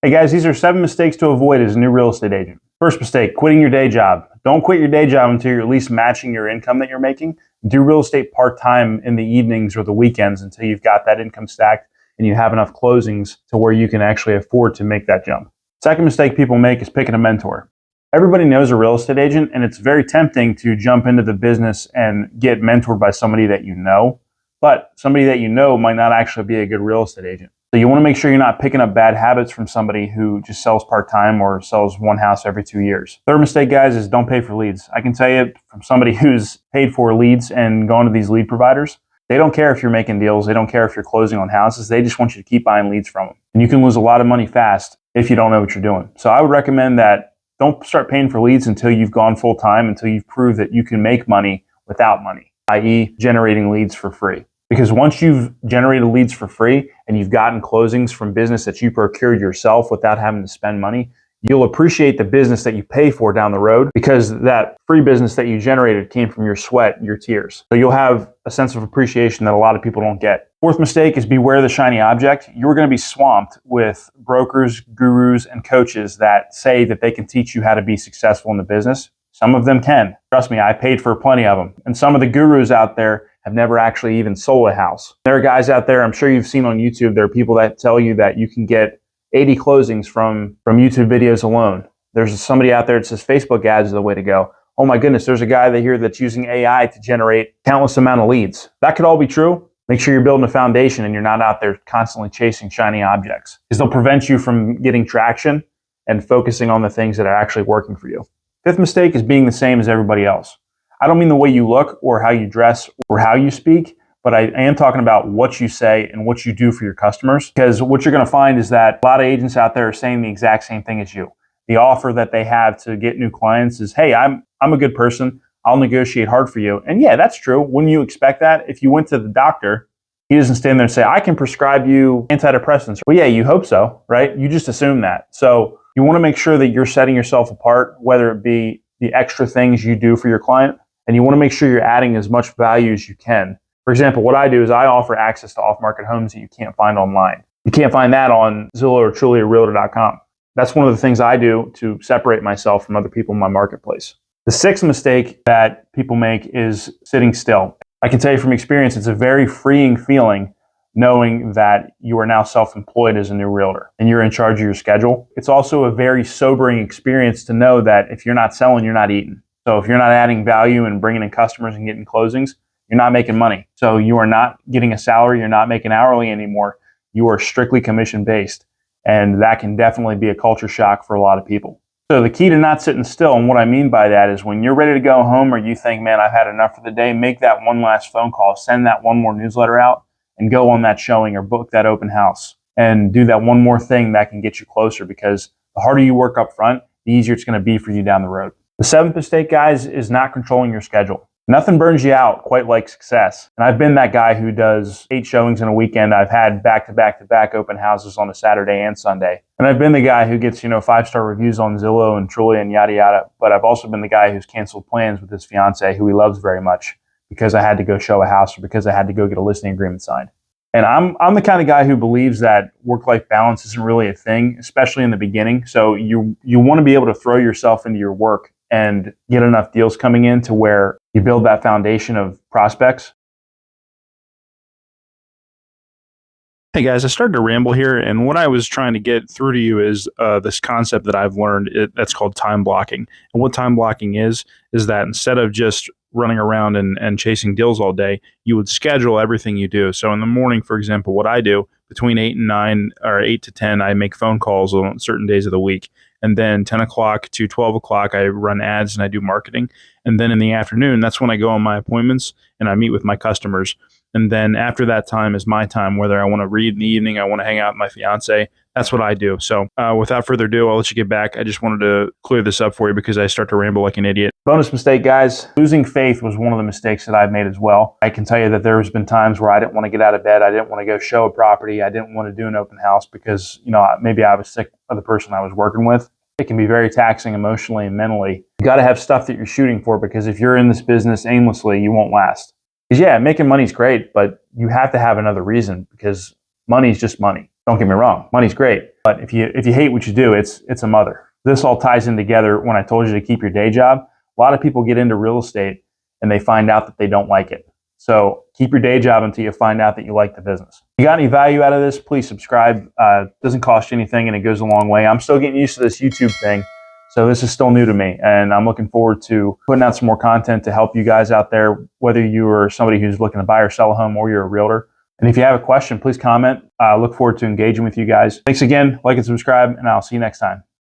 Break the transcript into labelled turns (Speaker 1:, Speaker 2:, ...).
Speaker 1: Hey guys, these are 7 mistakes to avoid as a new real estate agent. First mistake, quitting your day job. Don't quit your day job until you're at least matching your income that you're making. Do real estate part-time in the evenings or the weekends until you've got that income stacked and you have enough closings to where you can actually afford to make that jump. Second mistake people make is picking a mentor. Everybody knows a real estate agent, and it's very tempting to jump into the business and get mentored by somebody that you know, but somebody that you know might not actually be a good real estate agent. So you want to make sure you're not picking up bad habits from somebody who just sells part-time or sells one house every 2 years. Third mistake, guys, is don't pay for leads. I can tell you from somebody who's paid for leads and gone to these lead providers, they don't care if you're making deals. They don't care if you're closing on houses. They just want you to keep buying leads from them. And you can lose a lot of money fast if you don't know what you're doing. So I would recommend that don't start paying for leads until you've gone full-time, until you've proved that you can make money without money, i.e. generating leads for free. Because once you've generated leads for free and you've gotten closings from business that you procured yourself without having to spend money, you'll appreciate the business that you pay for down the road because that free business that you generated came from your sweat and your tears. So you'll have a sense of appreciation that a lot of people don't get. Fourth mistake is beware the shiny object. You're going to be swamped with brokers, gurus, and coaches that say that they can teach you how to be successful in the business. Some of them can. Trust me, I paid for plenty of them. And some of the gurus out there have never actually even sold a house. There are guys out there, I'm sure you've seen on YouTube, there are people that tell you that you can get 80 closings from YouTube videos alone. There's somebody out there that says Facebook ads are the way to go. Oh my goodness, there's a guy here that's using AI to generate countless amount of leads. That could all be true. Make sure you're building a foundation and you're not out there constantly chasing shiny objects, because they'll prevent you from getting traction and focusing on the things that are actually working for you. Fifth mistake is being the same as everybody else. I don't mean the way you look or how you dress or how you speak, but I am talking about what you say and what you do for your customers. Because what you're going to find is that a lot of agents out there are saying the exact same thing as you. The offer that they have to get new clients is, hey, I'm a good person. I'll negotiate hard for you. And yeah, that's true. Wouldn't you expect that? If you went to the doctor, he doesn't stand there and say, I can prescribe you antidepressants. Well, yeah, you hope so, right? You just assume that. So you want to make sure that you're setting yourself apart, whether it be the extra things you do for your client, and you want to make sure you're adding as much value as you can. For example, what I do is I offer access to off-market homes that you can't find online. You can't find that on Zillow or Trulia or Realtor.com. That's one of the things I do to separate myself from other people in my marketplace. The sixth mistake that people make is sitting still. I can tell you from experience, it's a very freeing feeling knowing that you are now self-employed as a new realtor and you're in charge of your schedule. It's also a very sobering experience to know that if you're not selling, you're not eating. So if you're not adding value and bringing in customers and getting closings, you're not making money. So you are not getting a salary. You're not making hourly anymore. You are strictly commission based. And that can definitely be a culture shock for a lot of people. So the key to not sitting still, and what I mean by that is when you're ready to go home or you think, man, I've had enough for the day, make that one last phone call, send that one more newsletter out and go on that showing or book that open house and do that one more thing that can get you closer, because the harder you work up front, the easier it's going to be for you down the road. The seventh mistake, guys, is not controlling your schedule. Nothing burns you out quite like success. And I've been that guy who does 8 showings in a weekend. I've had back-to-back open houses on a Saturday and Sunday. And I've been the guy who gets, 5-star reviews on Zillow and Trulia and yada, yada. But I've also been the guy who's canceled plans with his fiance, who he loves very much, because I had to go show a house or because I had to go get a listing agreement signed. And I'm the kind of guy who believes that work-life balance isn't really a thing, especially in the beginning. So you want to be able to throw yourself into your work and get enough deals coming in to where you build that foundation of prospects.
Speaker 2: Hey guys, I started to ramble here, and what I was trying to get through to you is this concept that I've learned that's called time blocking. And what time blocking is that instead of just running around and chasing deals all day, you would schedule everything you do. So in the morning, for example, what I do between 8 and 9 or 8 to 10, I make phone calls on certain days of the week. And then 10 o'clock to 12 o'clock, I run ads and I do marketing. And then in the afternoon, that's when I go on my appointments and I meet with my customers. And then after that time is my time, whether I want to read in the evening, I want to hang out with my fiance. That's what I do. So without further ado, I'll let you get back. I just wanted to clear this up for you because I start to ramble like an idiot.
Speaker 1: Bonus mistake, guys. Losing faith was one of the mistakes that I've made as well. I can tell you that there's been times where I didn't want to get out of bed. I didn't want to go show a property. I didn't want to do an open house because, maybe I was sick of the person I was working with. It can be very taxing emotionally and mentally. You got to have stuff that you're shooting for, because if you're in this business aimlessly, you won't last. Because yeah, making money is great, but you have to have another reason, because money is just money. Don't get me wrong, money's great, but if you hate what you do, it's a mother. This all ties in together when I told you to keep your day job. A lot of people get into real estate and they find out that they don't like it. So keep your day job until you find out that you like the business. If you got any value out of this, please subscribe. Doesn't cost you anything and it goes a long way. I'm still getting used to this YouTube thing, so this is still new to me, and I'm looking forward to putting out some more content to help you guys out there, whether you are somebody who's looking to buy or sell a home or you're a realtor. And if you have a question, please comment. I look forward to engaging with you guys. Thanks again, like and subscribe, and I'll see you next time.